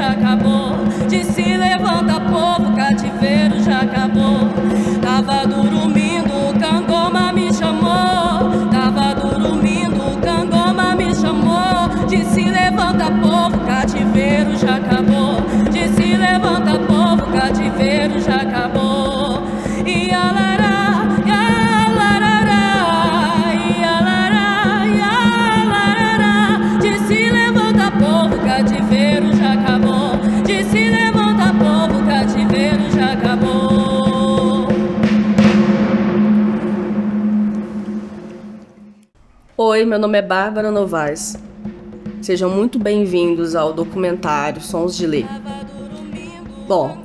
já acabou. De se levanta povo, cativeiro já acabou. Tava dormindo, o cangoma me chamou. Tava dormindo, o cangoma me chamou. De se levanta povo, cativeiro já acabou. De se levanta povo, cativeiro já acabou. E a lará, e a larará, e a lará, e a larará. De se levanta povo, cativeiro já acabou. De se levanta povo, cativeiro já acabou. Oi, meu nome é Bárbara Novaes. Sejam muito bem-vindos ao documentário Sons de Lê. Bom,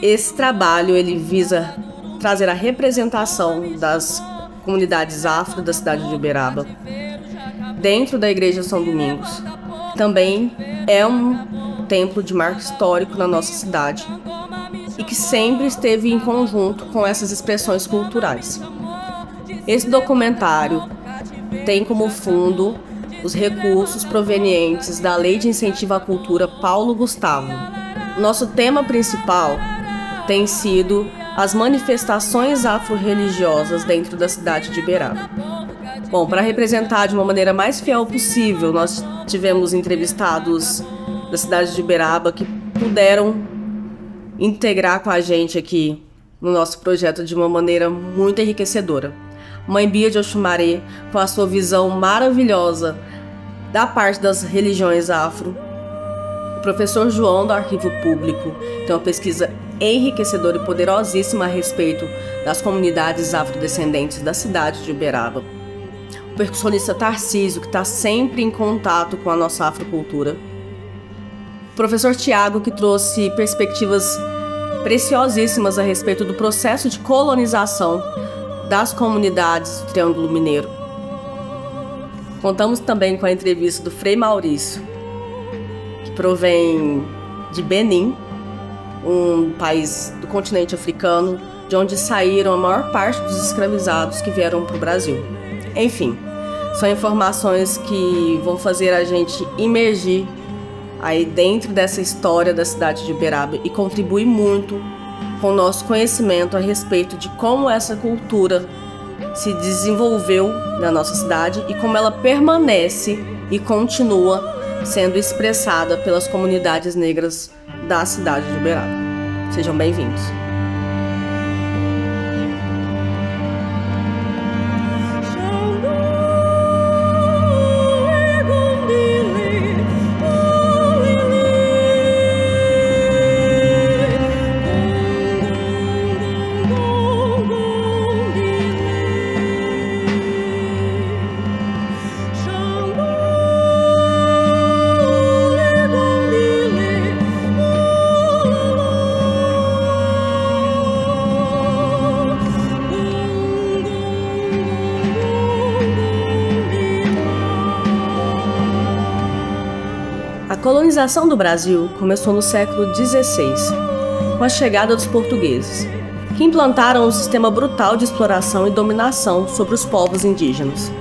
esse trabalho ele visa trazer a representação das comunidades afro da cidade de Uberaba dentro da Igreja São Domingos. Também é um templo de marco histórico na nossa cidade e que sempre esteve em conjunto com essas expressões culturais. Esse documentário tem como fundo os recursos provenientes da Lei de Incentivo à Cultura Paulo Gustavo. Nosso tema principal tem sido as manifestações afro-religiosas dentro da cidade de Uberaba. Bom, para representar de uma maneira mais fiel possível, nós tivemos entrevistados da cidade de Uberaba que puderam integrar com a gente aqui no nosso projeto de uma maneira muito enriquecedora. Mãe Bia de Oxumaré, com a sua visão maravilhosa da parte das religiões afro. O professor João, do Arquivo Público, tem uma pesquisa enriquecedora e poderosíssima a respeito das comunidades afrodescendentes da cidade de Uberaba. O percussionista Tarcísio, que está sempre em contato com a nossa afrocultura. O professor Tiago, que trouxe perspectivas preciosíssimas a respeito do processo de colonização das comunidades do Triângulo Mineiro. Contamos também com a entrevista do Frei Maurício, que provém de Benin, um país do continente africano, de onde saíram a maior parte dos escravizados que vieram para o Brasil. Enfim, são informações que vão fazer a gente imergir aí dentro dessa história da cidade de Uberaba e contribuir muito com o nosso conhecimento a respeito de como essa cultura se desenvolveu na nossa cidade e como ela permanece e continua sendo expressada pelas comunidades negras da cidade de Uberaba. Sejam bem-vindos. A colonização do Brasil começou no século XVI, com a chegada dos portugueses, que implantaram um sistema brutal de exploração e dominação sobre os povos indígenas.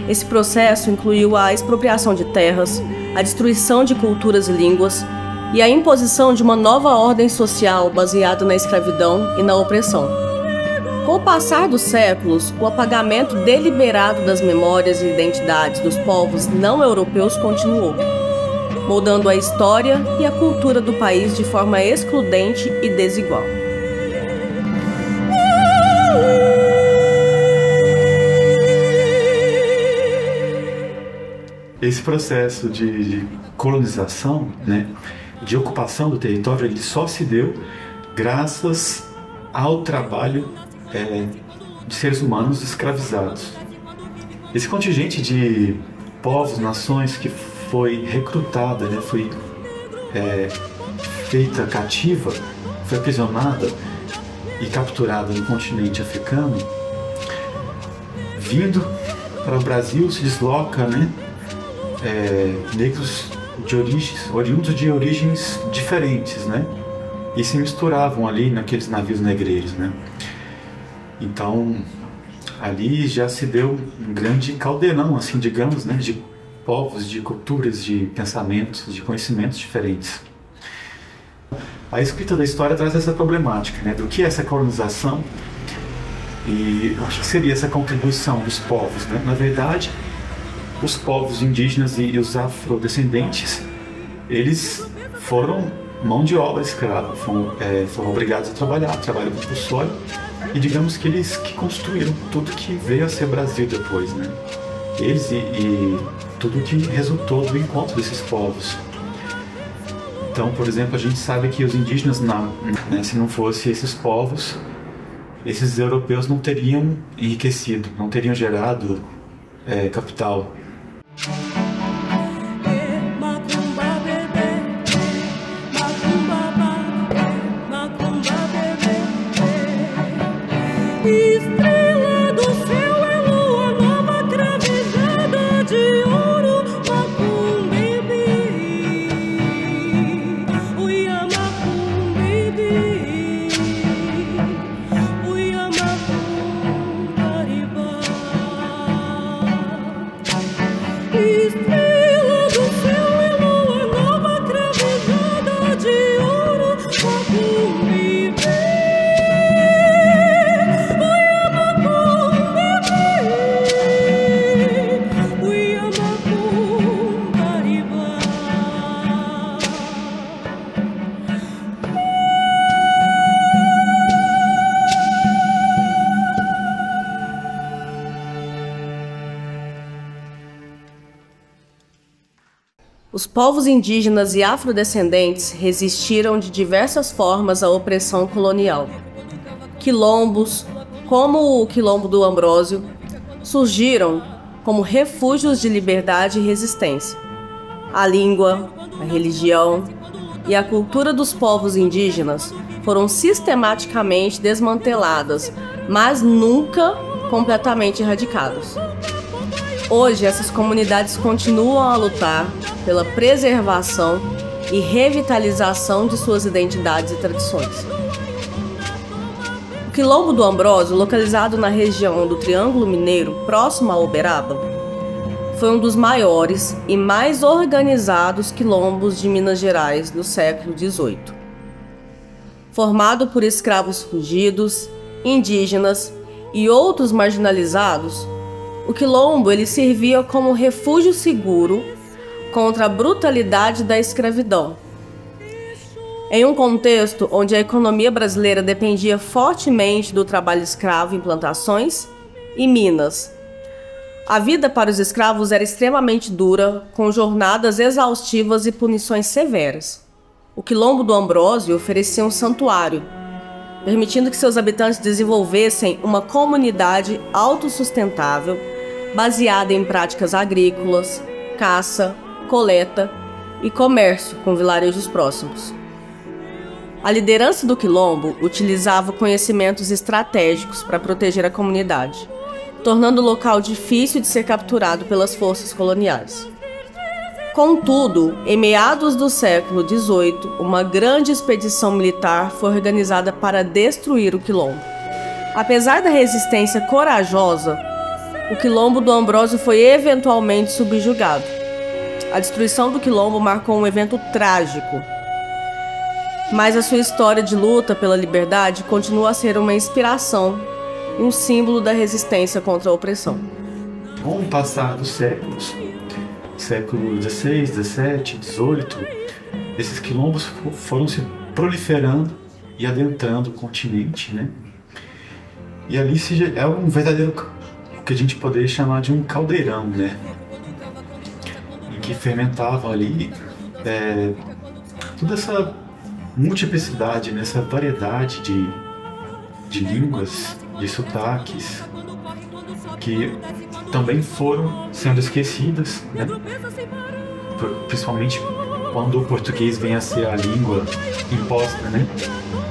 Esse processo incluiu a expropriação de terras, a destruição de culturas e línguas e a imposição de uma nova ordem social baseada na escravidão e na opressão. Com o passar dos séculos, o apagamento deliberado das memórias e identidades dos povos não europeus continuou, moldando a história e a cultura do país de forma excludente e desigual. Esse processo de colonização, né, de ocupação do território, ele só se deu graças ao trabalho de seres humanos escravizados. Esse contingente de povos, nações que foi recrutada, né, foi feita cativa, foi aprisionada e capturada no continente africano, vindo para o Brasil se desloca, né, negros oriundos de origens diferentes, né, e se misturavam ali naqueles navios negreiros, né. Então ali já se deu um grande caldeirão, assim, digamos, né, de povos, de culturas, de pensamentos, de conhecimentos diferentes. A escrita da história traz essa problemática, né, do que é essa colonização e eu acho que seria essa contribuição dos povos, né? Na verdade, os povos indígenas e os afrodescendentes, eles foram mão de obra escrava, foram obrigados a trabalhar compulsório, e digamos que eles que construíram tudo que veio a ser Brasil depois, né? Eles e tudo que resultou do encontro desses povos. Então, por exemplo, a gente sabe que os indígenas, né, se não fosse esses povos, esses europeus não teriam enriquecido, não teriam gerado capital. Estrela do céu é lua nova cravejada de ouro, Macum baby, uia Macum baby, uia Macum Caribá. Estrela do céu é lua nova cravejada de ouro, Macum baby. Os povos indígenas e afrodescendentes resistiram de diversas formas à opressão colonial. Quilombos, como o Quilombo do Ambrósio, surgiram como refúgios de liberdade e resistência. A língua, a religião e a cultura dos povos indígenas foram sistematicamente desmanteladas, mas nunca completamente erradicadas. Hoje, essas comunidades continuam a lutar pela preservação e revitalização de suas identidades e tradições. O Quilombo do Ambrósio, localizado na região do Triângulo Mineiro, próximo a Uberaba, foi um dos maiores e mais organizados quilombos de Minas Gerais do século XVIII. Formado por escravos fugidos, indígenas e outros marginalizados, o quilombo ele servia como refúgio seguro contra a brutalidade da escravidão. Em um contexto onde a economia brasileira dependia fortemente do trabalho escravo em plantações e minas, a vida para os escravos era extremamente dura, com jornadas exaustivas e punições severas. O Quilombo do Ambrósio oferecia um santuário, permitindo que seus habitantes desenvolvessem uma comunidade autossustentável, baseada em práticas agrícolas, caça, coleta e comércio com vilarejos próximos. A liderança do Quilombo utilizava conhecimentos estratégicos para proteger a comunidade, tornando o local difícil de ser capturado pelas forças coloniais. Contudo, em meados do século XVIII, uma grande expedição militar foi organizada para destruir o Quilombo. Apesar da resistência corajosa, o Quilombo do Ambrósio foi eventualmente subjugado. A destruição do Quilombo marcou um evento trágico, mas a sua história de luta pela liberdade continua a ser uma inspiração e um símbolo da resistência contra a opressão. Com o passar dos séculos, século XVI, XVII, XVIII, esses quilombos foram se proliferando e adentrando o continente, né? E ali é um verdadeiro, o que a gente poderia chamar de um caldeirão, né? Em que fermentavam ali toda essa multiplicidade, nessa variedade de línguas, de sotaques, que também foram sendo esquecidas, né? Principalmente quando o português vem a ser a língua imposta, né?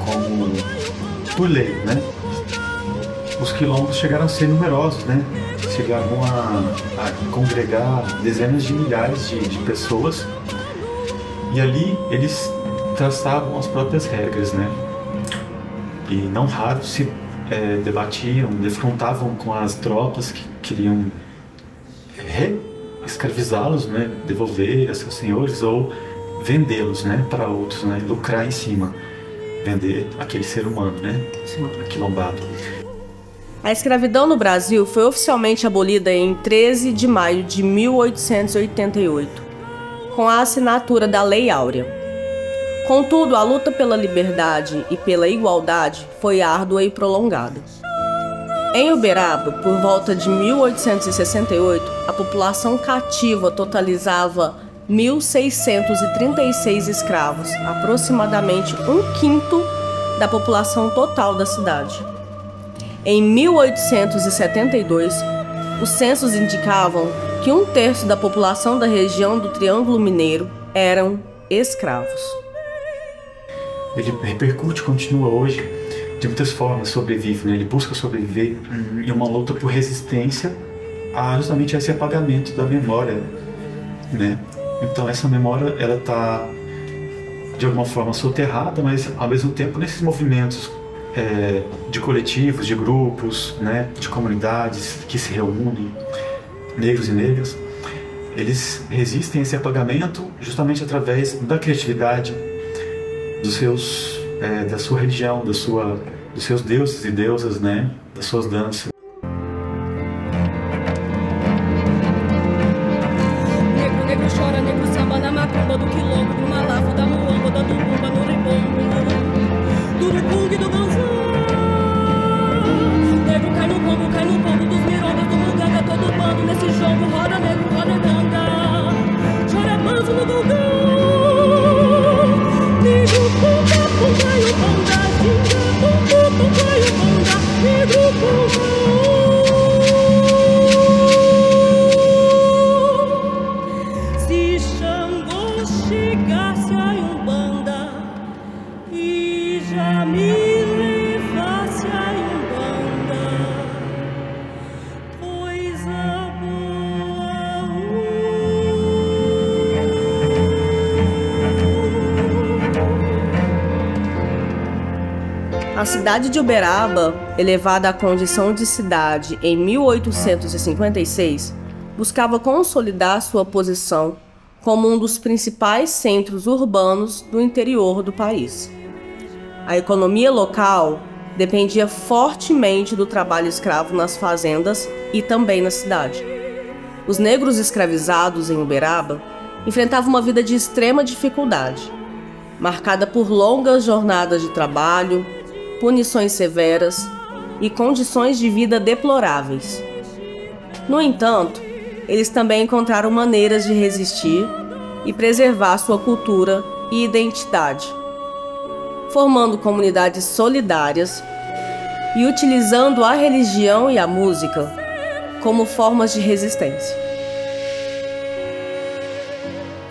Como por lei, né? Os quilombos chegaram a ser numerosos, né? Chegavam a congregar dezenas de milhares de pessoas, e ali eles traçavam as próprias regras, né? E não raro se debatiam, defrontavam com as tropas que queriam reescravizá-los, né? Devolver a seus senhores ou vendê-los, né, para outros, né, lucrar em cima, vender aquele ser humano, né, aquilombado. A escravidão no Brasil foi oficialmente abolida em 13 de maio de 1888, com a assinatura da Lei Áurea. Contudo, a luta pela liberdade e pela igualdade foi árdua e prolongada. Em Uberaba, por volta de 1868, a população cativa totalizava 1.636 escravos, aproximadamente 1/5 da população total da cidade. Em 1872, os censos indicavam que 1/3 da população da região do Triângulo Mineiro eram escravos. Ele repercute, continua hoje, de muitas formas, sobrevive, né? Ele busca sobreviver em uma luta por resistência a justamente esse apagamento da memória, né? Então essa memória, ela está de alguma forma soterrada, mas ao mesmo tempo nesses movimentos de coletivos, de grupos, né, de comunidades que se reúnem, negros e negras, eles resistem a esse apagamento justamente através da criatividade da sua religião, dos seus deuses e deusas, né, das suas danças. Negro chora, negro samba na macumba do quilombo, do malafo, da muamba, da tupumba, no ribombo, do rucungue, do ganzão. Negro cai no pombo dos mirongas, do muganga, todo bando nesse jogo, roda negro, roda ganga. Chora manso no gongão. Negro pumba, pumba e o banda, ginga, pumba, pumba e o banda, negro pumba. Chegasse a Umbanda e já me levasse a Umbanda, coisa boa. A cidade de Uberaba, elevada à condição de cidade em 1856, buscava consolidar sua posição como um dos principais centros urbanos do interior do país. A economia local dependia fortemente do trabalho escravo nas fazendas e também na cidade. Os negros escravizados em Uberaba enfrentavam uma vida de extrema dificuldade, marcada por longas jornadas de trabalho, punições severas e condições de vida deploráveis. No entanto, eles também encontraram maneiras de resistir e preservar sua cultura e identidade, formando comunidades solidárias e utilizando a religião e a música como formas de resistência.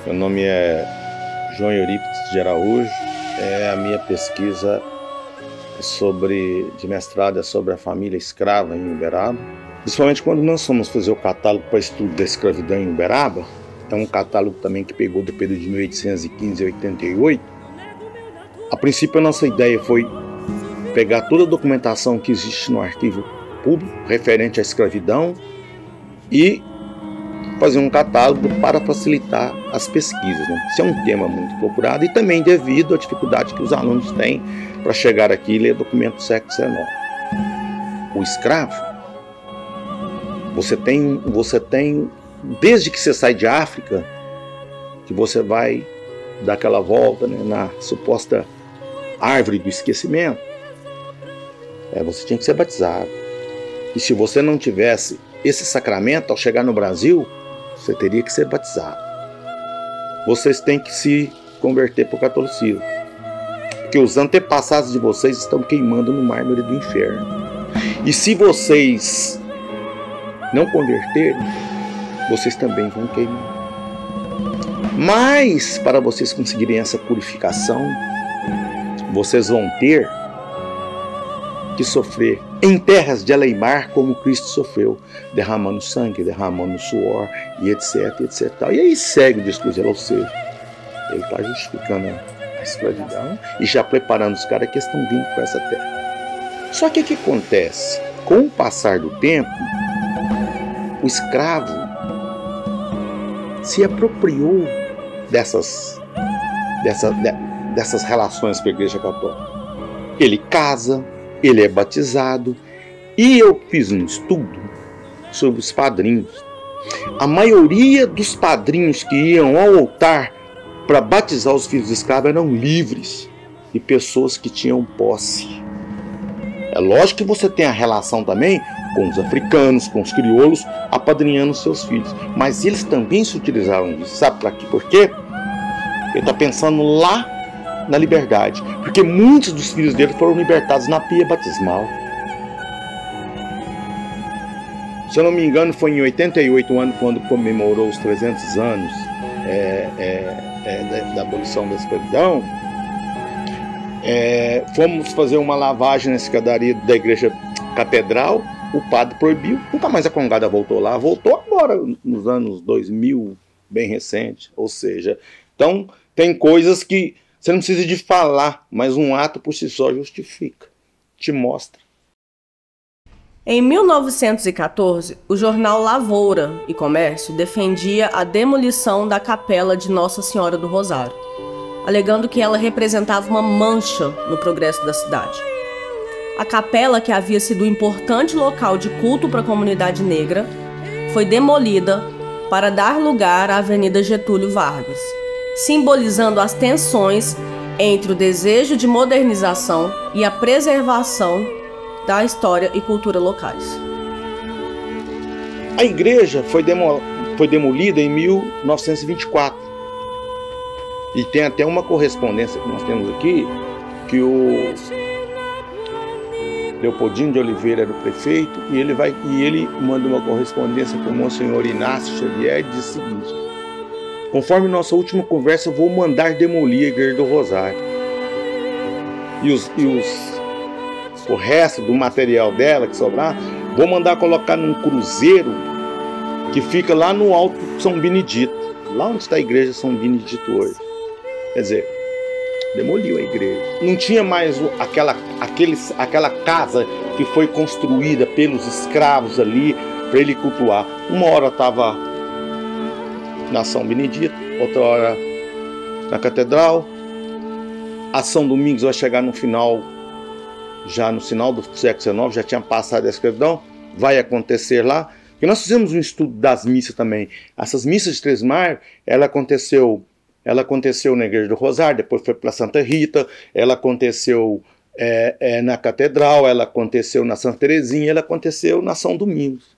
Meu nome é João Eurípides de Araújo. A minha pesquisa de mestrado é sobre a família escrava em Uberaba. Principalmente quando nós fomos fazer o catálogo para estudo da escravidão em Uberaba, é um catálogo também que pegou do período de 1815 a 88. A princípio a nossa ideia foi pegar toda a documentação que existe no arquivo público referente à escravidão e fazer um catálogo para facilitar as pesquisas, né? Isso é um tema muito procurado e também devido à dificuldade que os alunos têm para chegar aqui e ler documento do século XIX. O escravo, você tem, desde que você sai de África, que você vai dar aquela volta, né, na suposta árvore do esquecimento, você tinha que ser batizado. E se você não tivesse esse sacramento, ao chegar no Brasil, você teria que ser batizado. Vocês têm que se converter para o catolicismo, porque os antepassados de vocês estão queimando no mármore do inferno. E se vocês não converterem, vocês também vão queimar. Mas, para vocês conseguirem essa purificação, vocês vão ter que sofrer em terras de Eleimar, como Cristo sofreu, derramando sangue, derramando suor, e etc, etc. E aí segue o discurso, ou seja, ele está justificando a escravidão e já preparando os caras que estão vindo para essa terra. Só que o que acontece? Com o passar do tempo, o escravo se apropriou dessas dessas relações com a Igreja Católica. Ele casa, ele é batizado, e eu fiz um estudo sobre os padrinhos. A maioria dos padrinhos que iam ao altar para batizar os filhos de escravos eram livres e pessoas que tinham posse. É lógico que você tem a relação também com os africanos, com os crioulos, apadrinhando seus filhos. Mas eles também se utilizavam disso. Sabe para quê? Por quê? Ele está pensando lá na liberdade. Porque muitos dos filhos dele foram libertados na pia batismal. Se eu não me engano, foi em 88 anos, quando comemorou os 300 anos da abolição da escravidão. Fomos fazer uma lavagem na escadaria da igreja catedral. O padre proibiu, nunca mais a congregada voltou lá. Voltou agora, nos anos 2000, bem recente. Ou seja, então tem coisas que você não precisa de falar, mas um ato por si só justifica, te mostra. Em 1914, o jornal Lavoura e Comércio defendia a demolição da capela de Nossa Senhora do Rosário, alegando que ela representava uma mancha no progresso da cidade. A capela, que havia sido um importante local de culto para a comunidade negra, foi demolida para dar lugar à Avenida Getúlio Vargas, simbolizando as tensões entre o desejo de modernização e a preservação da história e cultura locais. A igreja foi demolida em 1924. E tem até uma correspondência que nós temos aqui, que o Leopoldino de Oliveira era o prefeito, e ele manda uma correspondência para o Monsenhor Inácio Xavier e diz o seguinte: conforme nossa última conversa, vou mandar demolir a igreja do Rosário. O resto do material dela que sobrar, vou mandar colocar num cruzeiro que fica lá no Alto São Benedito, lá onde está a igreja São Benedito hoje. Quer dizer, demoliu a igreja. Não tinha mais aquela casa que foi construída pelos escravos ali para ele cultuar. Uma hora estava na São Benedito, outra hora na Catedral. A São Domingos vai chegar no final, já no final do século XIX, já tinha passado a escravidão, vai acontecer lá. E nós fizemos um estudo das missas também. Essas missas de 3 de maio, ela aconteceu na Igreja do Rosário, depois foi para Santa Rita, ela aconteceu na Catedral, ela aconteceu na Santa Terezinha, ela aconteceu na São Domingos.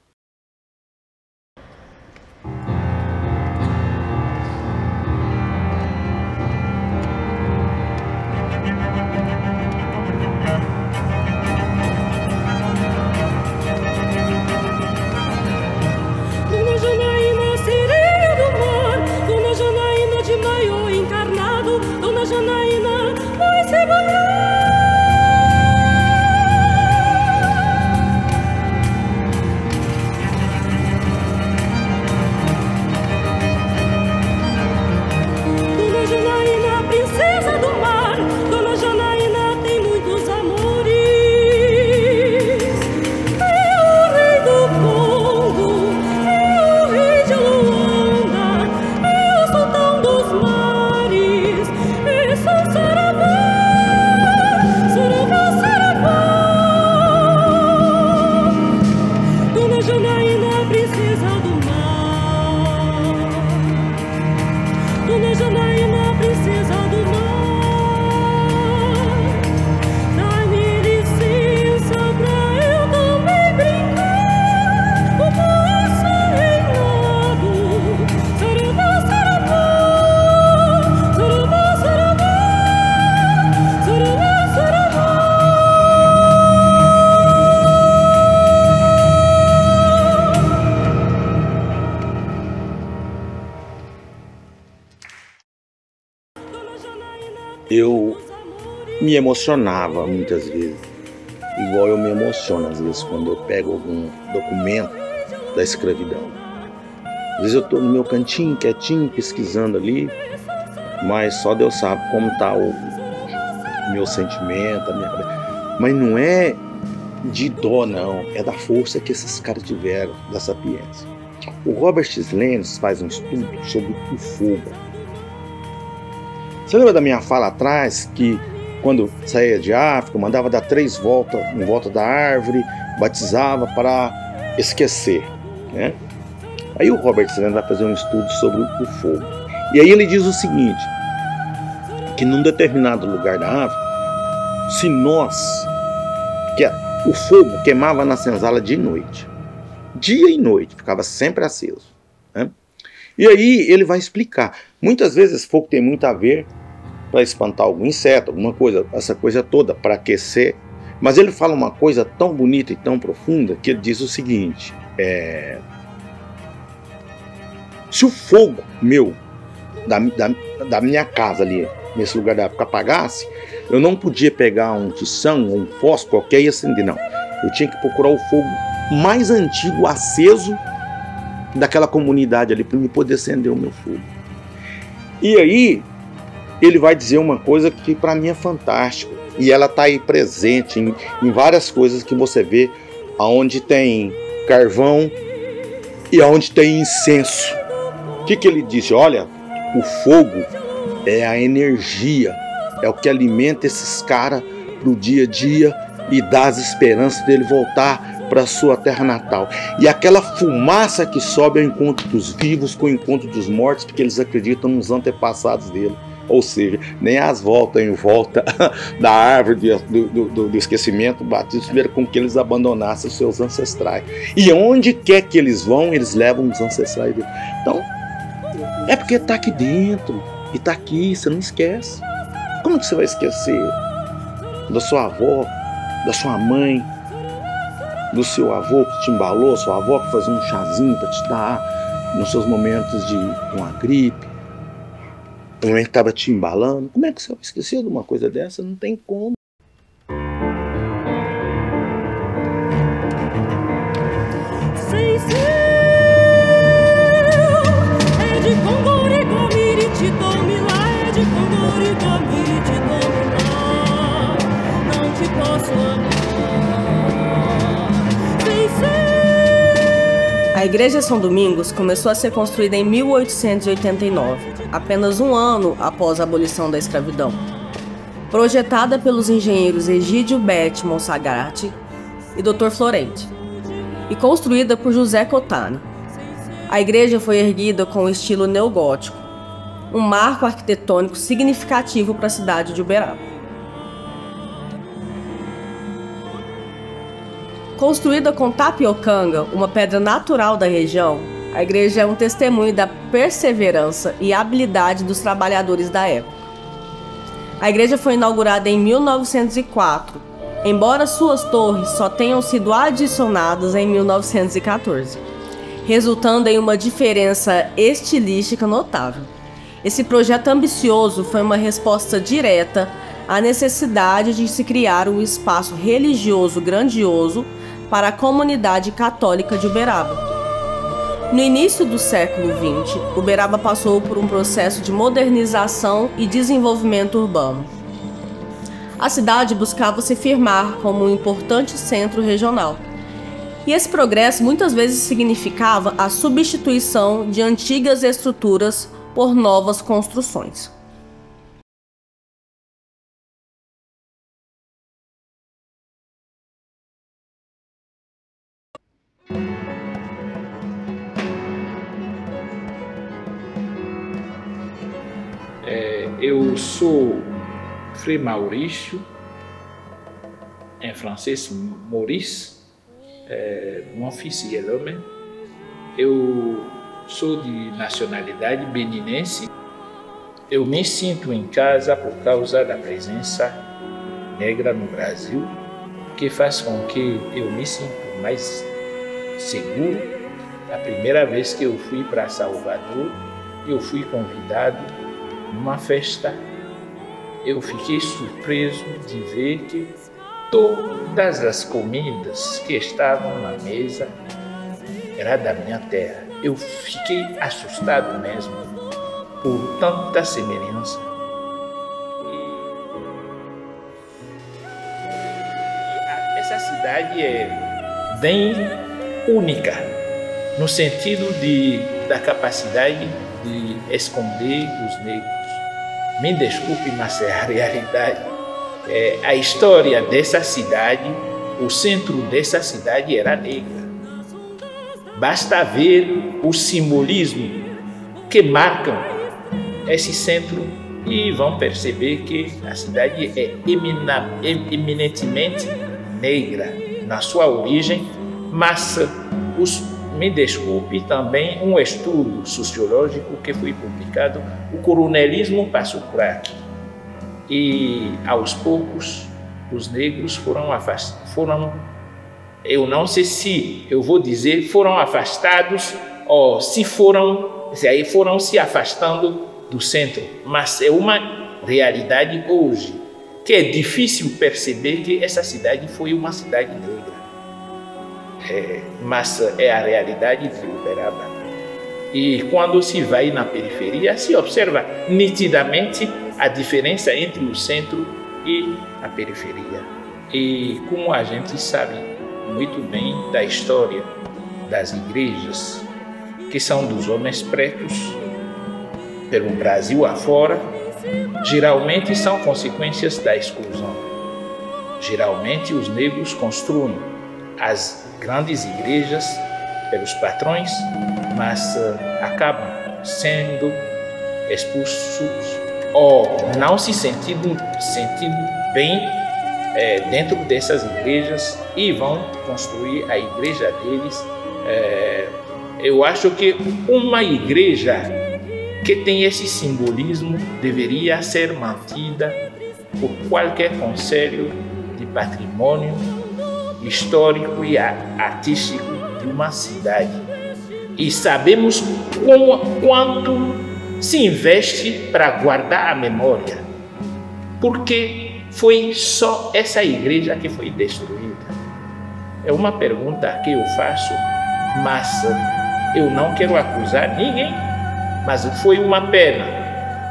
Eu me emocionava muitas vezes, igual eu me emociono às vezes quando eu pego algum documento da escravidão. Às vezes eu estou no meu cantinho, quietinho, pesquisando ali, mas só Deus sabe como está o meu sentimento, a minha cabeça. Mas não é de dó, não, é da força que esses caras tiveram, da sapiência. O Robert Lenz faz um estudo sobre o fogo. Você lembra da minha fala atrás que quando saía de África, eu mandava dar 3 voltas em volta da árvore, batizava para esquecer, né? Aí o Robert Sereno vai fazer um estudo sobre o fogo. E aí ele diz o seguinte, que num determinado lugar da África, se nós, que o fogo queimava na senzala dia e noite, ficava sempre aceso, né? E aí ele vai explicar. Muitas vezes esse fogo tem muito a ver para espantar algum inseto, alguma coisa, essa coisa toda, para aquecer. Mas ele fala uma coisa tão bonita e tão profunda que ele diz o seguinte, se o fogo meu, da minha casa ali, nesse lugar da época, apagasse, eu não podia pegar um tição ou um fósforo qualquer e acender, não. Eu tinha que procurar o fogo mais antigo, aceso, daquela comunidade ali, para me poder acender o meu fogo. E aí, ele vai dizer uma coisa que para mim é fantástica, e ela está aí presente em várias coisas que você vê, aonde tem carvão e aonde tem incenso. O que ele disse? Olha, o fogo é a energia, é o que alimenta esses caras para o dia a dia e dá as esperanças dele voltar para a sua terra natal. E aquela fumaça que sobe ao encontro dos vivos com o encontro dos mortos, porque eles acreditam nos antepassados dele. Ou seja, nem as voltas em volta da árvore do esquecimento batismo tiveram com que eles abandonassem os seus ancestrais. E onde quer que eles vão, eles levam os ancestrais dele. Então, é porque está aqui dentro, e está aqui, você não esquece. Como que você vai esquecer da sua avó, da sua mãe, do seu avô que te embalou, sua avó que fazia um chazinho para te dar nos seus momentos de uma gripe, no momento que estava te embalando? Como é que você vai esquecer de uma coisa dessa? Não tem como. A Igreja São Domingos começou a ser construída em 1889, apenas um ano após a abolição da escravidão. Projetada pelos engenheiros Egídio Bete Monsagrati e Dr. Florente, e construída por José Cotana. A igreja foi erguida com o estilo neogótico, um marco arquitetônico significativo para a cidade de Uberaba. Construída com tapiocanga, uma pedra natural da região, a igreja é um testemunho da perseverança e habilidade dos trabalhadores da época. A igreja foi inaugurada em 1904, embora suas torres só tenham sido adicionadas em 1914, resultando em uma diferença estilística notável. Esse projeto ambicioso foi uma resposta direta à necessidade de se criar um espaço religioso grandioso para a comunidade católica de Uberaba. No início do século XX, Uberaba passou por um processo de modernização e desenvolvimento urbano. A cidade buscava se firmar como um importante centro regional. E esse progresso muitas vezes significava a substituição de antigas estruturas por novas construções. Eu sou Frei Maurício, em francês Maurice, mon fils est l'homme. Eu sou de nacionalidade beninense. Eu me sinto em casa por causa da presença negra no Brasil, que faz com que eu me sinta mais seguro. A primeira vez que eu fui para Salvador, eu fui convidado numa festa. Eu fiquei surpreso de ver que todas as comidas que estavam na mesa eram da minha terra. Eu fiquei assustado mesmo por tanta semelhança. E essa cidade é bem única, no sentido da capacidade de esconder os negros, Me desculpe, mas é a realidade. A história dessa cidade, o centro dessa cidade era negra. Basta ver o simbolismo que marcam esse centro e vão perceber que a cidade é eminentemente negra na sua origem, mas me desculpe, também um estudo sociológico que foi publicado, o coronelismo passou por aqui. E aos poucos os negros foram, eu não sei se eu vou dizer, foram afastados ou se aí foram se afastando do centro, mas é uma realidade hoje que é difícil perceber que essa cidade foi uma cidade negra. Mas é a realidade de Uberaba. E quando se vai na periferia, se observa nitidamente a diferença entre o centro e a periferia. E como a gente sabe muito bem da história das igrejas, que são dos homens pretos, pelo Brasil afora, geralmente são consequências da exclusão. Geralmente os negros construem as grandes igrejas pelos patrões, mas acabam sendo expulsos ou não se sentindo bem dentro dessas igrejas e vão construir a igreja deles. Eu acho que uma igreja que tem esse simbolismo deveria ser mantida por qualquer conselho de patrimônio histórico e artístico de uma cidade. E sabemos quanto se investe para guardar a memória, porque foi só essa igreja que foi destruída. É uma pergunta que eu faço, mas eu não quero acusar ninguém, mas foi uma pena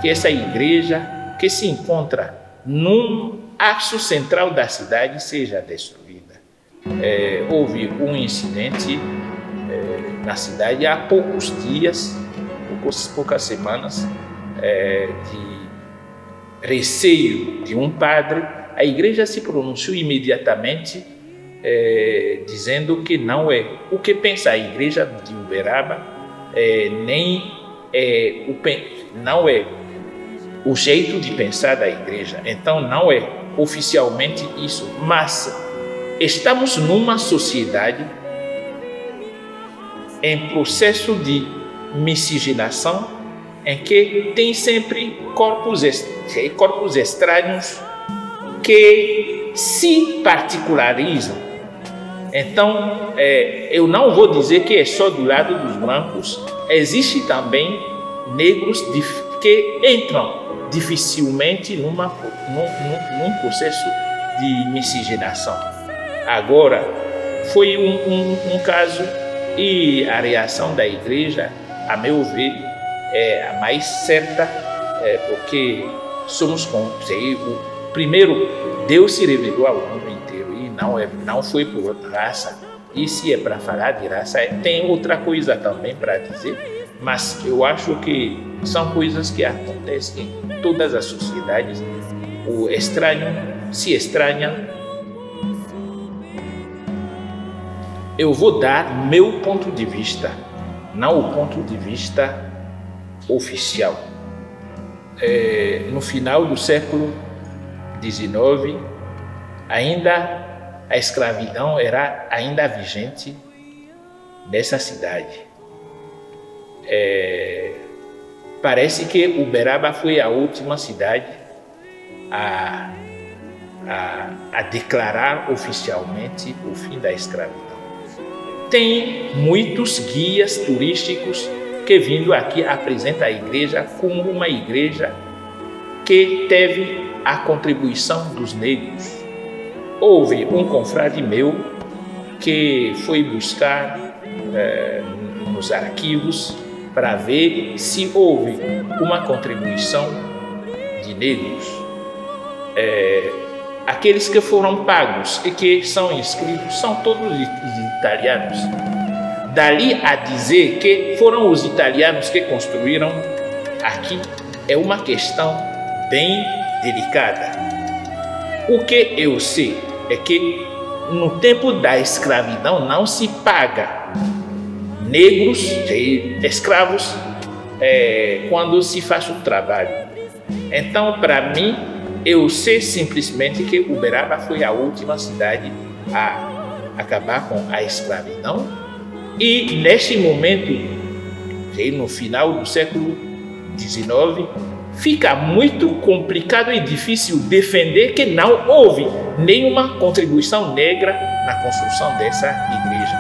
que essa igreja, que se encontra num axo central da cidade, seja destruída. Houve um incidente na cidade há poucos dias, poucas semanas, de receio de um padre. A igreja se pronunciou imediatamente, dizendo que não é o que pensa a igreja de Uberaba, não é o jeito de pensar da igreja. Então não é oficialmente isso, mas estamos numa sociedade em processo de miscigenação, em que tem sempre corpos estranhos que se particularizam. Então, eu não vou dizer que é só do lado dos brancos, existe também negros que entram dificilmente num processo de miscigenação. Agora, foi um caso, e a reação da igreja, a meu ver, é a mais certa, porque primeiro, Deus se revelou ao mundo inteiro e não foi por outra raça. E se é para falar de raça, tem outra coisa também para dizer, mas eu acho que são coisas que acontecem em todas as sociedades. O estranho se estranha. Eu vou dar meu ponto de vista, não o ponto de vista oficial. No final do século XIX, ainda a escravidão era ainda vigente nessa cidade. Parece que Uberaba foi a última cidade a declarar oficialmente o fim da escravidão. Tem muitos guias turísticos que vindo aqui apresentam a igreja como uma igreja que teve a contribuição dos negros. Houve um confrade meu que foi buscar nos arquivos para ver se houve uma contribuição de negros. Aqueles que foram pagos e que são inscritos são todos italianos. Dali a dizer que foram os italianos que construíram aqui é uma questão bem delicada. O que eu sei é que no tempo da escravidão não se paga negros, escravos, quando se faz o trabalho. Então, para mim, eu sei simplesmente que Uberaba foi a última cidade a acabar com a escravidão. E neste momento, no final do século XIX, fica muito complicado e difícil defender que não houve nenhuma contribuição negra na construção dessa igreja.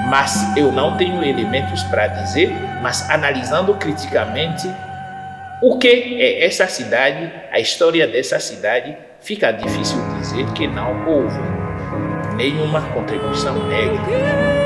Mas eu não tenho elementos para dizer, mas analisando criticamente o que é essa cidade, a história dessa cidade, fica difícil dizer que não houve nenhuma contribuição negra.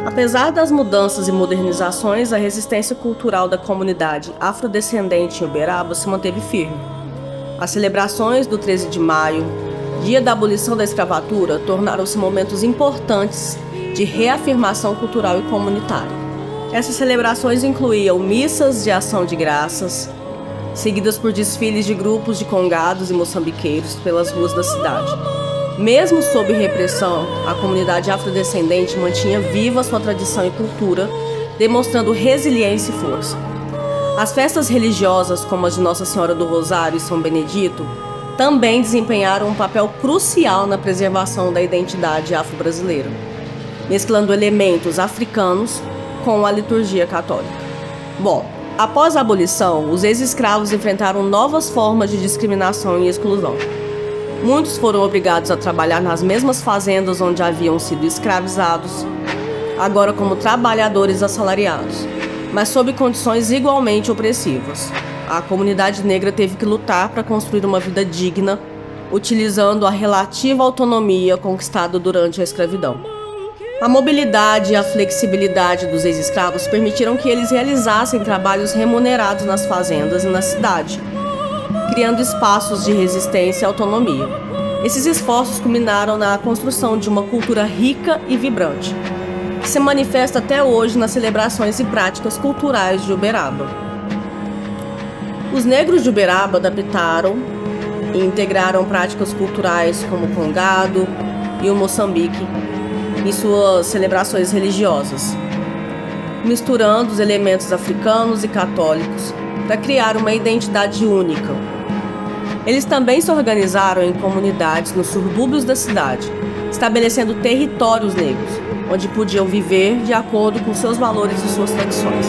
Apesar das mudanças e modernizações, a resistência cultural da comunidade afrodescendente em Uberaba se manteve firme. As celebrações do 13 de maio, dia da abolição da escravatura, tornaram-se momentos importantes de reafirmação cultural e comunitária. Essas celebrações incluíam missas de ação de graças, seguidas por desfiles de grupos de congados e moçambiqueiros pelas ruas da cidade. Mesmo sob repressão, a comunidade afrodescendente mantinha viva sua tradição e cultura, demonstrando resiliência e força. As festas religiosas, como as de Nossa Senhora do Rosário e São Benedito, também desempenharam um papel crucial na preservação da identidade afro-brasileira, mesclando elementos africanos com a liturgia católica. Bom, após a abolição, os ex-escravos enfrentaram novas formas de discriminação e exclusão. Muitos foram obrigados a trabalhar nas mesmas fazendas onde haviam sido escravizados, agora como trabalhadores assalariados, mas sob condições igualmente opressivas. A comunidade negra teve que lutar para construir uma vida digna, utilizando a relativa autonomia conquistada durante a escravidão. A mobilidade e a flexibilidade dos ex-escravos permitiram que eles realizassem trabalhos remunerados nas fazendas e na cidade, criando espaços de resistência e autonomia. Esses esforços culminaram na construção de uma cultura rica e vibrante, que se manifesta até hoje nas celebrações e práticas culturais de Uberaba. Os negros de Uberaba adaptaram e integraram práticas culturais como o congado e o moçambique em suas celebrações religiosas, misturando os elementos africanos e católicos para criar uma identidade única. Eles também se organizaram em comunidades nos subúrbios da cidade, estabelecendo territórios negros, onde podiam viver de acordo com seus valores e suas tradições.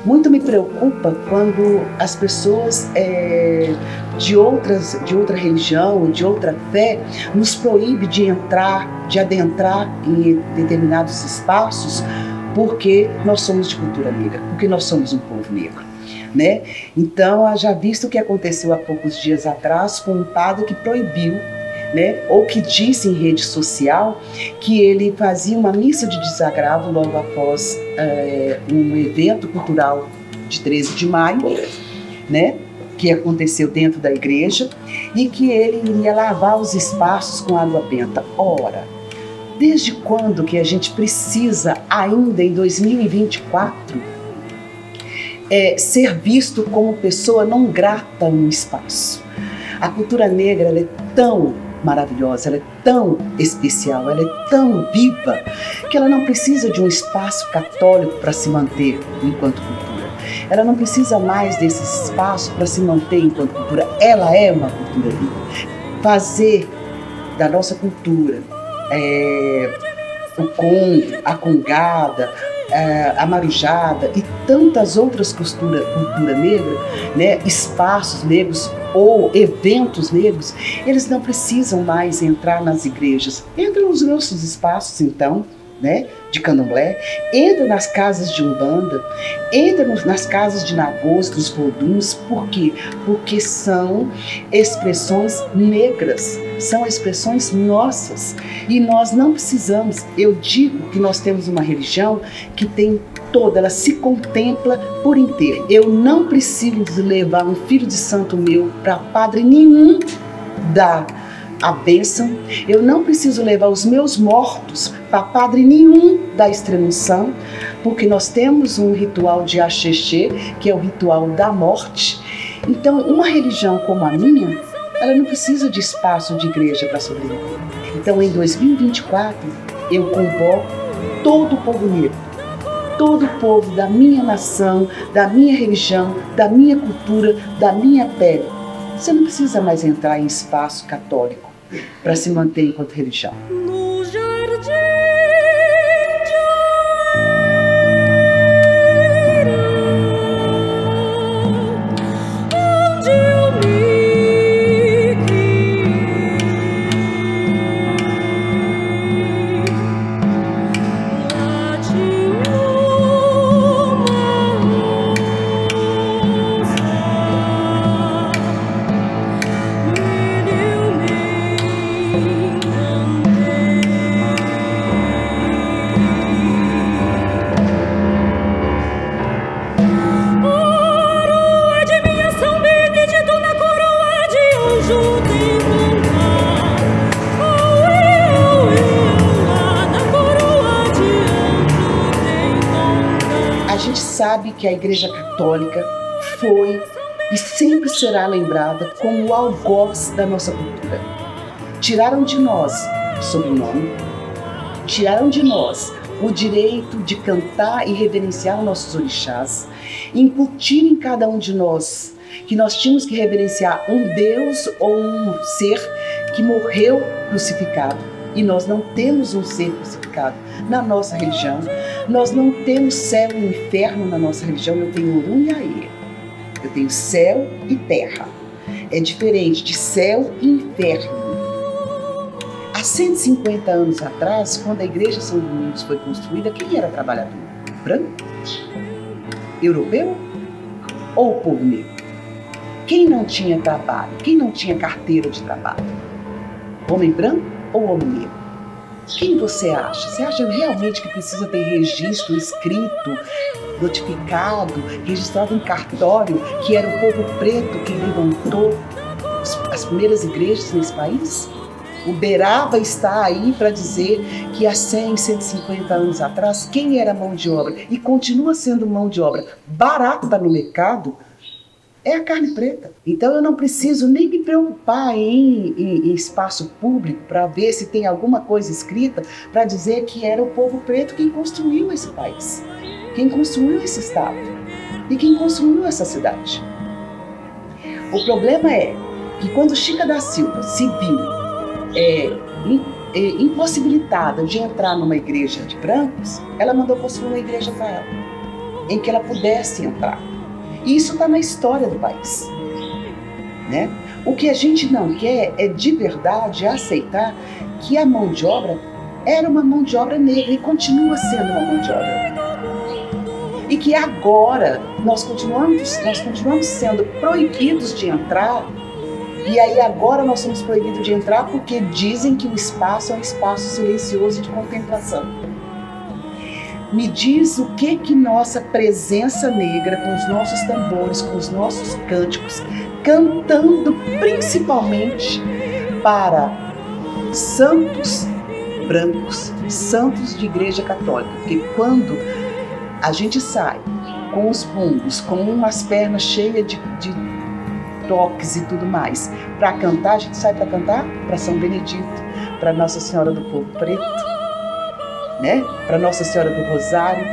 Muito me preocupa quando as pessoas de outra religião, de outra fé, nos proíbem de adentrar em determinados espaços, porque nós somos de cultura negra, porque nós somos um povo negro, né? Então, já visto o que aconteceu há poucos dias atrás com um padre que proibiu, né, ou que disse em rede social que ele fazia uma missa de desagravo logo após um evento cultural de 13 de maio, né, que aconteceu dentro da igreja, e que ele iria lavar os espaços com água benta. Ora, Desde quando que a gente precisa, ainda em 2024, ser visto como pessoa não grata no espaço? A cultura negra, ela é tão maravilhosa, ela é tão especial, ela é tão viva, que ela não precisa de um espaço católico para se manter enquanto cultura. Ela não precisa mais desse espaço para se manter enquanto cultura. Ela é uma cultura viva. Fazer da nossa cultura o congo, a congada, a marujada e tantas outras cultura negra, né, espaços negros ou eventos negros, eles não precisam mais entrar nas igrejas. Entram nos nossos espaços, então, né, de candomblé, entra nas casas de umbanda, entra nas casas de nagôs, dos voduns. Por quê? Porque são expressões negras, são expressões nossas, e nós não precisamos. Eu digo que nós temos uma religião que tem toda, ela se contempla por inteiro. Eu não preciso levar um filho de santo meu para padre nenhum dar a bênção, eu não preciso levar os meus mortos para padre nenhum da extrema-unção, porque nós temos um ritual de axexê, que é o ritual da morte. Então, uma religião como a minha, ela não precisa de espaço de igreja para sobreviver. Então, em 2024, eu convoco todo o povo negro, todo o povo da minha nação, da minha religião, da minha cultura, da minha pele. Você não precisa mais entrar em espaço católico para se manter enquanto religião. No jardim onde eu me criei, lá tinha uma rosa, eu me encantei. Ouro é de minha São Benedito, na coroa de anjo tem contar. Lá na coroa de anjo tem contar. A gente sabe que a Igreja Católica foi e sempre será lembrada como o algoz da nossa cultura. Tiraram de nós o sobrenome, tiraram de nós o direito de cantar e reverenciar nossos orixás, incutir em cada um de nós que nós tínhamos que reverenciar um Deus ou um ser que morreu crucificado. E nós não temos um ser crucificado na nossa religião. Nós não temos céu e inferno na nossa religião. Eu tenho Orum e Aê. Eu tenho céu e terra. É diferente de céu e inferno. Há 150 anos atrás, quando a Igreja São Domingos foi construída, quem era trabalhador? Branco? Europeu? Ou o povo negro? Quem não tinha trabalho? Quem não tinha carteira de trabalho? Homem branco ou homem negro? Quem você acha? Você acha realmente que precisa ter registro escrito, notificado, registrado em cartório, que era o povo preto quem levantou as primeiras igrejas nesse país? Uberaba está aí para dizer que há 100, 150 anos atrás, quem era mão de obra e continua sendo mão de obra barata no mercado é a carne preta. Então eu não preciso nem me preocupar em espaço público para ver se tem alguma coisa escrita para dizer que era o povo preto quem construiu esse país, quem construiu esse estado e quem construiu essa cidade. O problema é que quando Chica da Silva se viu impossibilitada de entrar numa igreja de brancos, ela mandou construir uma igreja para ela, em que ela pudesse entrar. E isso está na história do país, né? O que a gente não quer é de verdade aceitar que a mão de obra era uma mão de obra negra e continua sendo uma mão de obra. E que agora nós continuamos sendo proibidos de entrar. E aí agora nós somos proibidos de entrar porque dizem que o espaço é um espaço silencioso de contemplação. Me diz o que nossa presença negra, com os nossos tambores, com os nossos cânticos, cantando principalmente para santos brancos, santos de igreja católica, porque quando a gente sai com os bumbos, com as pernas cheias de toques e tudo mais, para cantar, a gente sai para cantar para São Benedito, para Nossa Senhora do Povo Preto, né? Para Nossa Senhora do Rosário.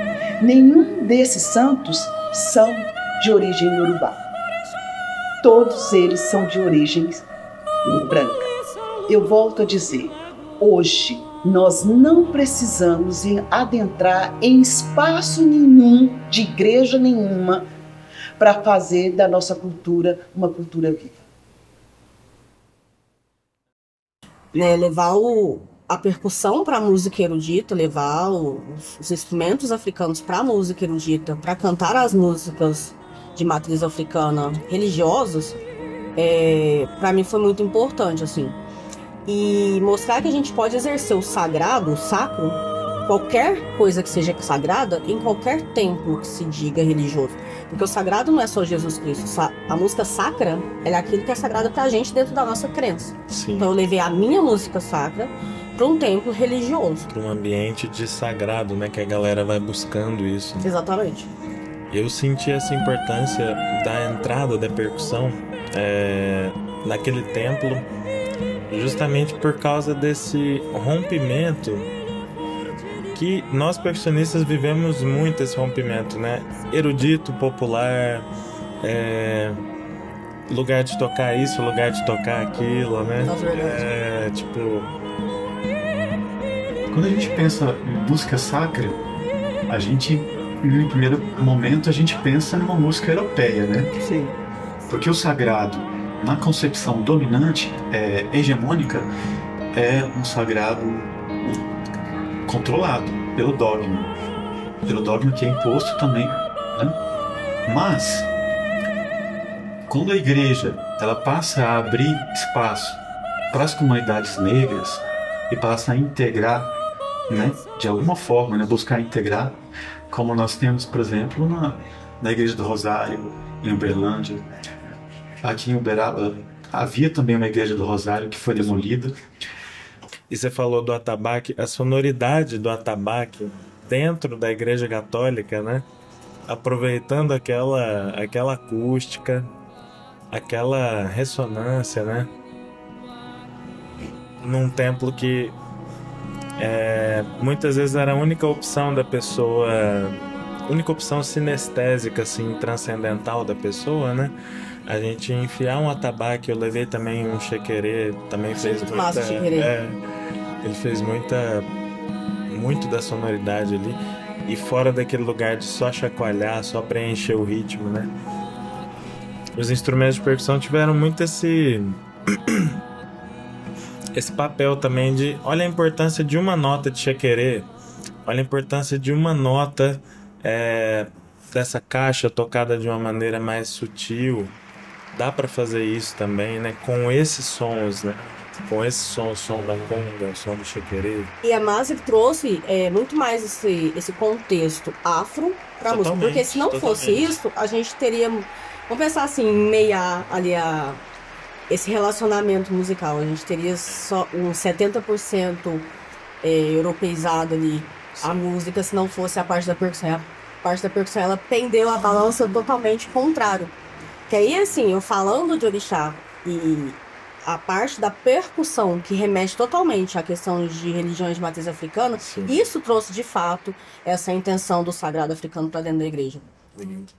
Nenhum desses santos são de origem iorubá. Todos eles são de origem branca. Eu volto a dizer, hoje nós não precisamos adentrar em espaço nenhum, de igreja nenhuma, para fazer da nossa cultura uma cultura viva. Levar a percussão para a música erudita, levar os instrumentos africanos para a música erudita, para cantar as músicas de matriz africana religiosas, para mim foi muito importante, assim. E mostrar que a gente pode exercer o sagrado, o sacro, qualquer coisa que seja sagrada, em qualquer templo que se diga religioso. Porque o sagrado não é só Jesus Cristo. A música sacra é aquilo que é sagrado pra gente dentro da nossa crença. Sim. Então eu levei a minha música sacra para um templo religioso. Para um ambiente de sagrado, né? Que a galera vai buscando isso. Exatamente. Eu senti essa importância da entrada da percussão naquele templo, justamente por causa desse rompimento que nós percussionistas vivemos muito, esse rompimento, né? Erudito, popular, lugar de tocar isso, lugar de tocar aquilo, né? Quando a gente pensa em música sacra, a gente, no primeiro momento, a gente pensa numa música europeia, né? Sim. Porque o sagrado, na concepção dominante, hegemônica, é um sagrado controlado pelo dogma que é imposto também, né? Mas quando a igreja ela passa a abrir espaço para as comunidades negras e passa a integrar, né, de alguma forma, né, buscar integrar, como nós temos, por exemplo, na Igreja do Rosário, em Uberlândia. Aqui em Uberaba havia também uma Igreja do Rosário que foi demolida. E você falou do atabaque, a sonoridade do atabaque dentro da Igreja Católica, né? Aproveitando aquela acústica, aquela ressonância, né? Num templo que muitas vezes era a única opção da pessoa, única opção sinestésica, assim, transcendental da pessoa, né? A gente enfiar um atabaque, eu levei também um chequerê, também fez muita... Massa, chequerê. Ele fez muito da sonoridade ali, e fora daquele lugar de só chacoalhar, só preencher o ritmo, né? Os instrumentos de percussão tiveram muito esse papel também de, olha a importância de uma nota de chequerê, olha a importância de uma nota dessa caixa tocada de uma maneira mais sutil. Dá para fazer isso também, né? Com esses sons, né? Com esse som, o som da conga, o som do chequerê. E a Másik trouxe muito mais esse contexto afro pra música. Porque se não fosse isso, a gente teria... Vamos pensar assim, meiar ali esse relacionamento musical. A gente teria só um 70% europeizado ali. Sim. A música, se não fosse a parte da percussão. A parte da percussão, ela pendeu a balança totalmente contrário. Que aí, assim, eu falando de orixá e a parte da percussão, que remete totalmente à questão de religiões de matriz africana, sim, isso trouxe, de fato, essa intenção do sagrado africano para dentro da igreja. Lindo.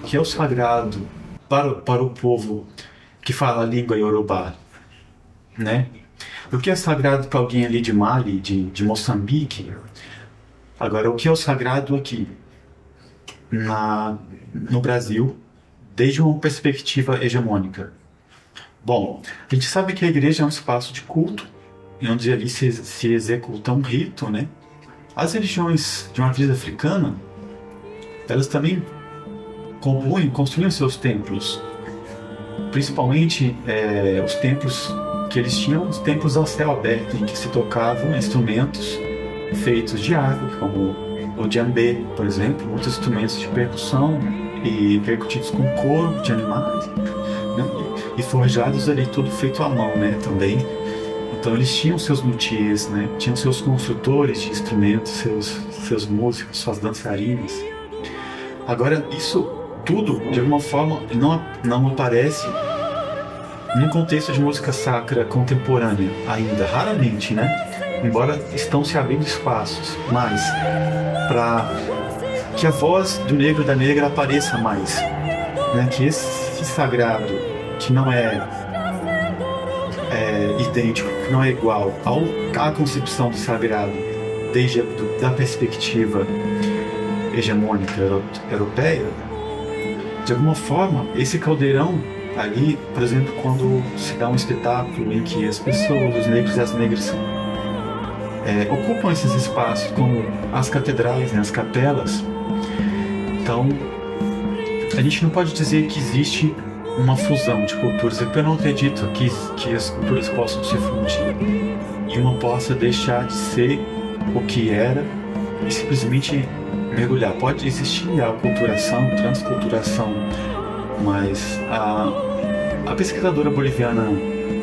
que é o sagrado para o povo que fala a língua Yorubá, né? O que é sagrado para alguém ali de Mali, de Moçambique. Agora, o que é o sagrado aqui no Brasil, desde uma perspectiva hegemônica? Bom, a gente sabe que a igreja é um espaço de culto, onde ali se executa um rito, né? As religiões de matriz africana, elas também construíam seus templos, principalmente os templos que eles tinham, os templos ao céu aberto, em que se tocavam instrumentos feitos de água, como o djembe, por exemplo, muitos instrumentos de percussão e percutidos com couro de animais, né? E forjados ali, tudo feito à mão, né, também. Então eles tinham seus luthiers, né, tinham seus construtores de instrumentos, seus músicos, suas dançarinas. Agora, isso tudo, de alguma forma, não aparece num contexto de música sacra contemporânea ainda, raramente, né? Embora estão se abrindo espaços, mas para que a voz do negro e da negra apareça mais, né? Que esse sagrado, que não é idêntico, que não é igual à concepção do sagrado desde da perspectiva hegemônica europeia, de alguma forma, esse caldeirão ali, por exemplo, quando se dá um espetáculo em que as pessoas, os negros e as negras ocupam esses espaços, como as catedrais, né, as capelas. Então, a gente não pode dizer que existe uma fusão de culturas, eu não acredito que as culturas possam se fundir e uma possa deixar de ser o que era e simplesmente mergulhar. Pode existir a aculturação, transculturação, mas a pesquisadora boliviana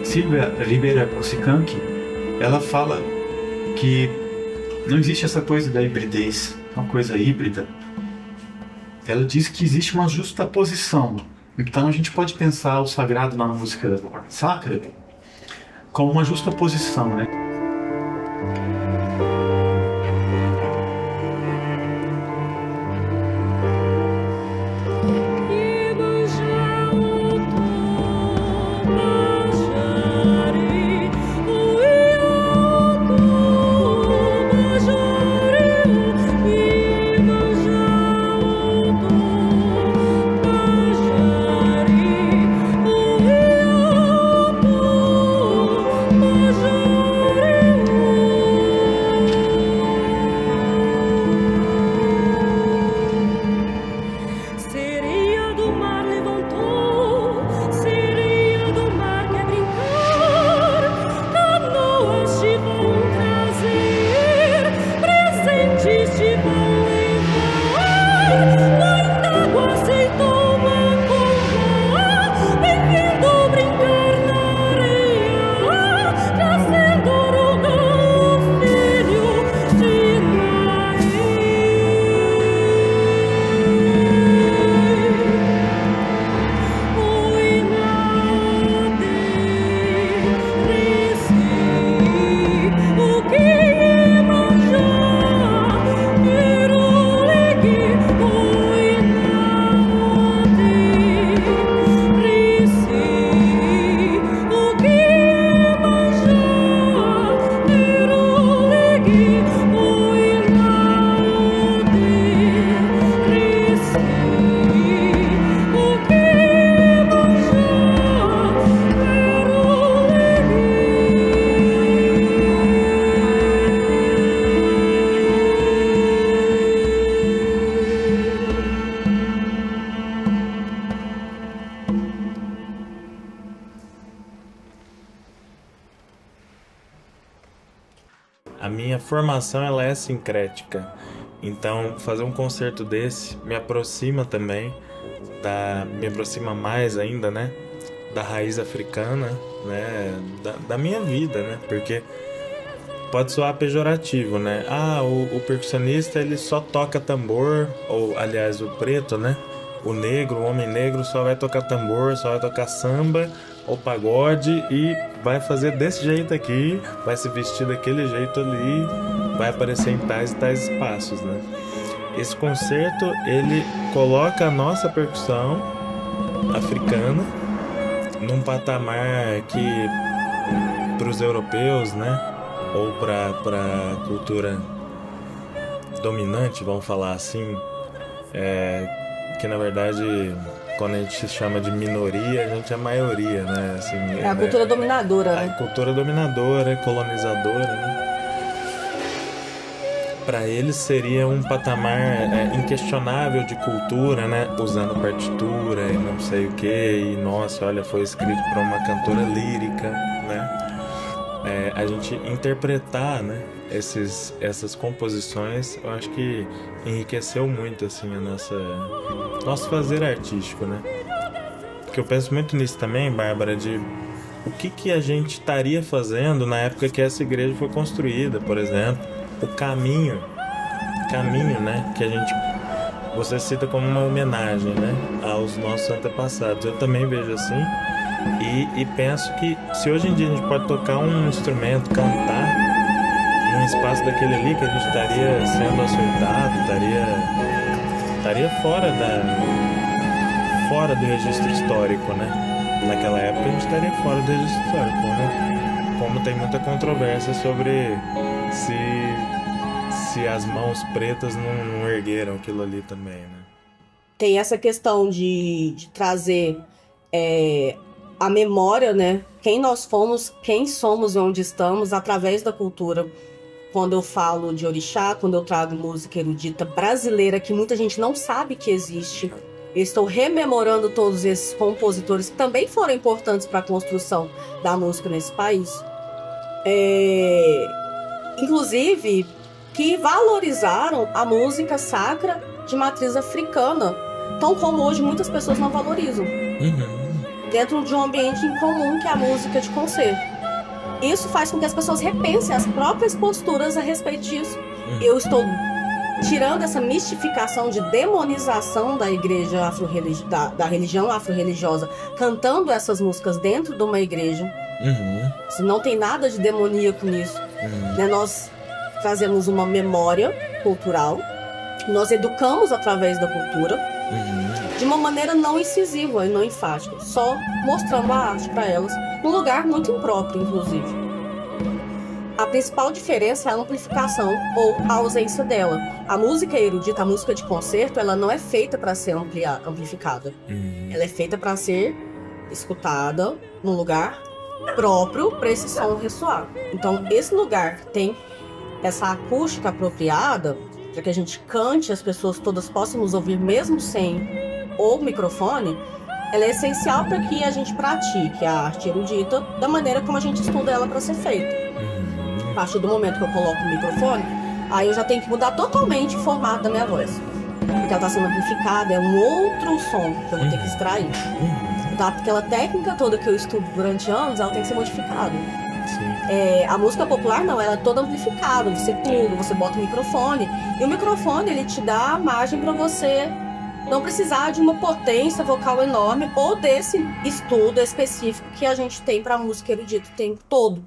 Silvia Ribeira Cusicanqui, ela fala que não existe essa coisa da hibridez, uma coisa híbrida. Ela diz que existe uma justaposição. Então a gente pode pensar o sagrado na música sacra como uma justaposição, né? A minha formação ela é sincrética, então fazer um concerto desse me aproxima também, me aproxima mais ainda, né, da raiz africana, né, da minha vida, né, porque pode soar pejorativo, né, o percussionista ele só toca tambor, ou aliás o preto, né, o negro, o homem negro só vai tocar tambor, só vai tocar samba ou pagode e vai fazer desse jeito aqui, vai se vestir daquele jeito ali, vai aparecer em tais e tais espaços, né? esse concerto, ele coloca a nossa percussão africana num patamar que para os europeus, né, ou para a cultura dominante, vamos falar assim, que na verdade, quando a gente chama de minoria, a gente é a maioria, né? Assim, é a cultura dominadora, né? A cultura dominadora, colonizadora, né? Para eles seria um patamar inquestionável de cultura, né? Usando partitura e não sei o que, e nossa, olha, foi escrito por uma cantora lírica, né? A gente interpretar, né, essas composições, eu acho que enriqueceu muito assim nosso fazer artístico, né? Porque eu penso muito nisso também, Bárbara, de o que a gente estaria fazendo na época que essa igreja foi construída, por exemplo, o caminho, né, que você cita como uma homenagem, né, aos nossos antepassados. Eu também vejo assim. E penso que se hoje em dia a gente pode tocar um instrumento, cantar num espaço daquele ali, que a gente estaria sendo açoitado, estaria fora do registro histórico, né? Naquela época a gente estaria fora do registro histórico, né? Como tem muita controvérsia sobre se as mãos pretas não ergueram aquilo ali também, né? Tem essa questão de trazer a memória, né? Quem nós fomos, quem somos e onde estamos através da cultura. Quando eu falo de orixá, quando eu trago música erudita brasileira, que muita gente não sabe que existe, eu estou rememorando todos esses compositores que também foram importantes para a construção da música nesse país. Inclusive, que valorizaram a música sacra de matriz africana, tão como hoje muitas pessoas não valorizam. Dentro de um ambiente incomum que é a música de concerto. Isso faz com que as pessoas repensem as próprias posturas a respeito disso. Eu estou tirando essa mistificação de demonização da igreja da religião afro-religiosa, cantando essas músicas dentro de uma igreja. Não tem nada de demoníaco nisso. Né? Nós trazemos uma memória cultural, nós educamos através da cultura, de uma maneira não incisiva e não enfática, só mostrando a arte para elas, num lugar muito impróprio, inclusive. A principal diferença é a amplificação ou a ausência dela. A música erudita, a música de concerto, ela não é feita para ser amplificada. Ela é feita para ser escutada num lugar próprio para esse som ressoar. Então, esse lugar tem essa acústica apropriada para que a gente cante, as pessoas todas possam nos ouvir mesmo sem o microfone, ela é essencial para que a gente pratique a arte erudita da maneira como a gente estuda ela para ser feita. A partir do momento que eu coloco o microfone, aí eu já tenho que mudar totalmente o formato da minha voz. Porque ela está sendo amplificada, é um outro som que eu vou ter que extrair. Então, aquela técnica toda que eu estudo durante anos, ela tem que ser modificada. A música popular não, ela é toda amplificada, você pluga, você bota o microfone, e o microfone ele te dá a margem para você não precisar de uma potência vocal enorme ou desse estudo específico que a gente tem para a música erudita o tempo todo.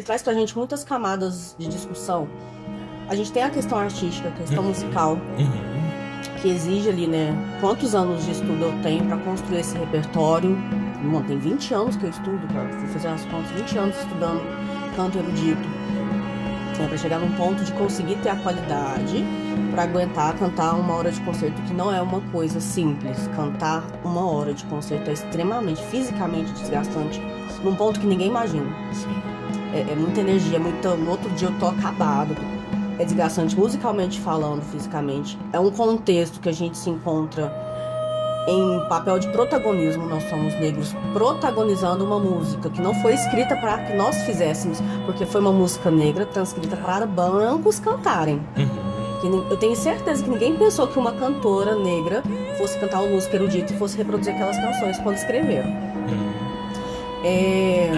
ele traz pra gente muitas camadas de discussão. A gente tem a questão artística, a questão musical, que exige ali, né, quantos anos de estudo eu tenho pra construir esse repertório. Bom, tem 20 anos que eu estudo, cara. Fui fazer as contas, 20 anos estudando canto erudito. Pra chegar num ponto de conseguir ter a qualidade pra aguentar cantar 1 hora de concerto, que não é uma coisa simples. Cantar 1 hora de concerto é extremamente, fisicamente desgastante, num ponto que ninguém imagina. É muita energia, no outro dia eu tô acabado. É desgastante musicalmente falando, fisicamente. É um contexto que a gente se encontra em papel de protagonismo. Nós somos negros protagonizando uma música que não foi escrita para que nós fizéssemos, porque foi uma música negra transcrita para brancos cantarem. Eu tenho certeza que ninguém pensou que uma cantora negra fosse cantar uma música erudita e fosse reproduzir aquelas canções quando escreveram.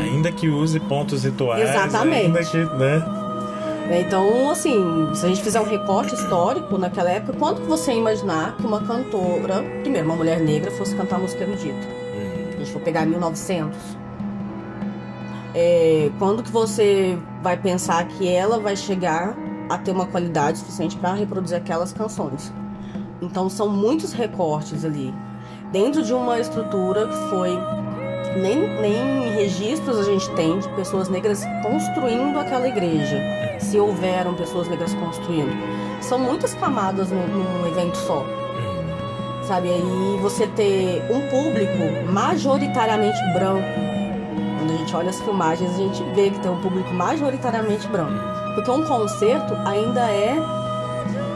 Ainda que use pontos rituais. Exatamente. Ainda que, né? Então, assim, se a gente fizer um recorte histórico naquela época, quando que você ia imaginar que uma cantora, primeiro, uma mulher negra, fosse cantar música erudita? A gente for pegar 1900. Quando que você vai pensar que ela vai chegar a ter uma qualidade suficiente para reproduzir aquelas canções? Então, são muitos recortes ali. Dentro de uma estrutura que foi... Nem registros a gente tem de pessoas negras construindo aquela igreja, se houveram pessoas negras construindo. São muitas camadas num evento só, sabe? Aí você ter um público majoritariamente branco. Quando a gente olha as filmagens, a gente vê que tem um público majoritariamente branco, porque um concerto ainda é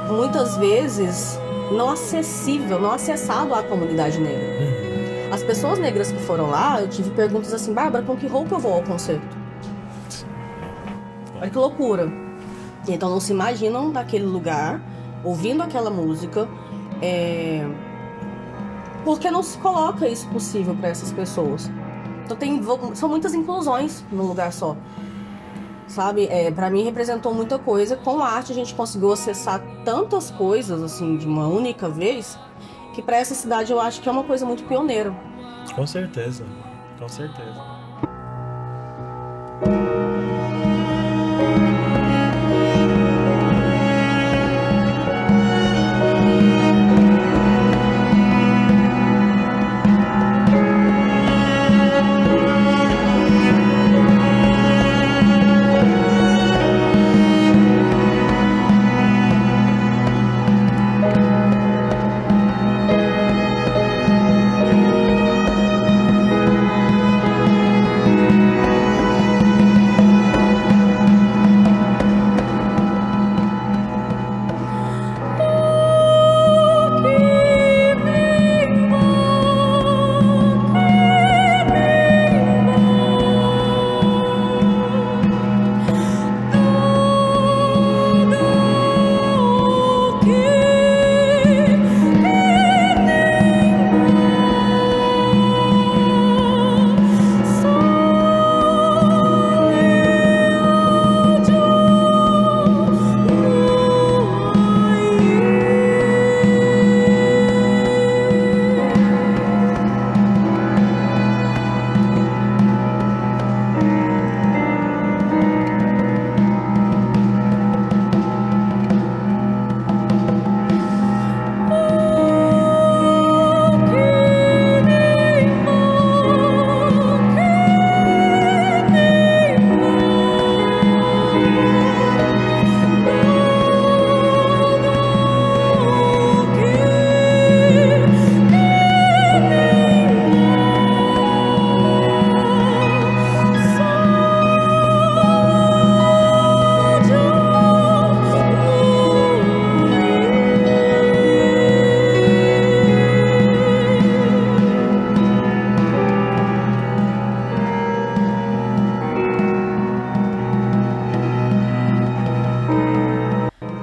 muitas vezes não acessível, não acessado à comunidade negra. As pessoas negras que foram lá, eu tive perguntas assim: Bárbara, com que roupa eu vou ao concerto? Olha que loucura. Então não se imaginam naquele lugar, ouvindo aquela música, porque não se coloca isso possível para essas pessoas. Então são muitas inclusões num lugar só, sabe? Para mim representou muita coisa. Com a arte a gente conseguiu acessar tantas coisas assim de uma única vez, que para essa cidade eu acho que é uma coisa muito pioneira. Com certeza, com certeza.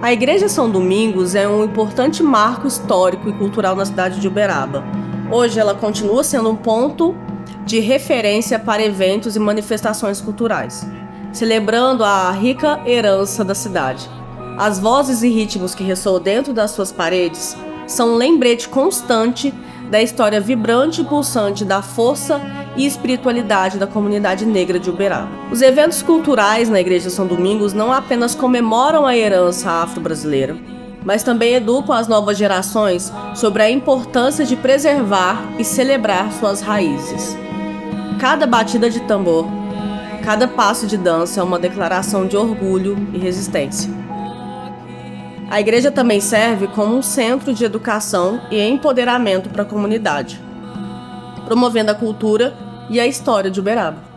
A Igreja São Domingos é um importante marco histórico e cultural na cidade de Uberaba. Hoje ela continua sendo um ponto de referência para eventos e manifestações culturais, celebrando a rica herança da cidade. As vozes e ritmos que ressoam dentro das suas paredes são um lembrete constante da história vibrante e pulsante da força e espiritualidade da comunidade negra de Uberaba. Os eventos culturais na Igreja São Domingos não apenas comemoram a herança afro-brasileira, mas também educam as novas gerações sobre a importância de preservar e celebrar suas raízes. Cada batida de tambor, cada passo de dança é uma declaração de orgulho e resistência. A igreja também serve como um centro de educação e empoderamento para a comunidade, promovendo a cultura e a história de Uberaba.